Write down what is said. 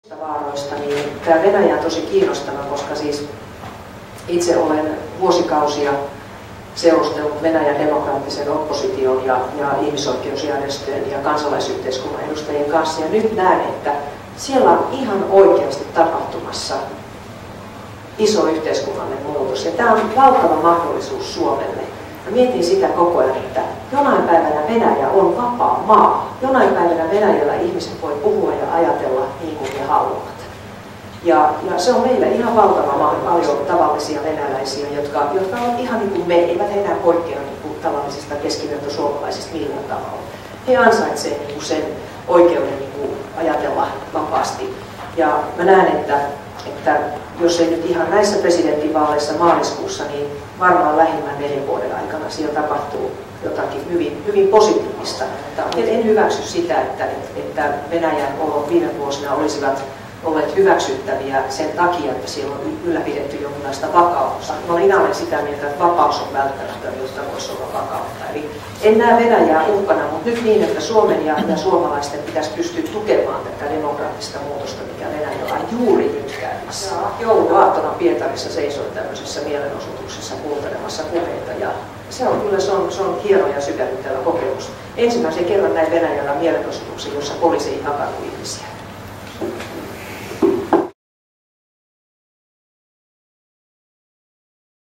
Vaaroista, niin tämä Venäjä on tosi kiinnostava, koska siis itse olen vuosikausia seurustellut Venäjän demokraattisen opposition ja ihmisoikeusjärjestöjen ja kansalaisyhteiskunnan edustajien kanssa. Ja nyt näen, että siellä on ihan oikeasti tapahtumassa iso yhteiskunnallinen muutos. Ja tämä on valtava mahdollisuus Suomelle. Mä mietin sitä koko ajan, että jonain päivänä Venäjä on vapaa maa. Jonain päivänä Venäjällä ihmiset voi puhua ja ajatella niin kuin he haluavat. Ja se on meille ihan valtava maa, paljon tavallisia venäläisiä, jotka on ihan niin kuin me, eivät he enää poikkea niin kuin tavallisista keskivertosuomalaisista millään tavalla. He ansaitsevat niin kuin sen oikeuden niin kuin ajatella vapaasti. Ja mä näen, että jos ei nyt ihan näissä presidentinvaaleissa maaliskuussa, niin varmaan lähimmän 4 vuoden aikana siellä tapahtuu jotakin hyvin positiivista. En hyväksy sitä, että Venäjän olot viime vuosina olisivat olleet hyväksyttäviä sen takia, että siellä on ylläpidetty jonkinlaista vakautta. Minä olen sitä mieltä, että vapaus on välttämätön, jotta voisi olla vakautta. Eli en näe Venäjää uhkana, mutta nyt niin, että Suomen ja suomalaisten pitäisi pystyä tukemaan tätä demokraattista muutosta, mikä Venäjällä on juuri nyt käynnissä. Jouluaattona Pietarissa seisoin tämmöisessä mielenosoituksessa kuuntelemassa puheita, ja se on hieno ja sykähdyttävä kokemus. Ensimmäisen kerran näin Venäjällä mielenosoituksen, jossa poliisi ei hakannut ihmisiä.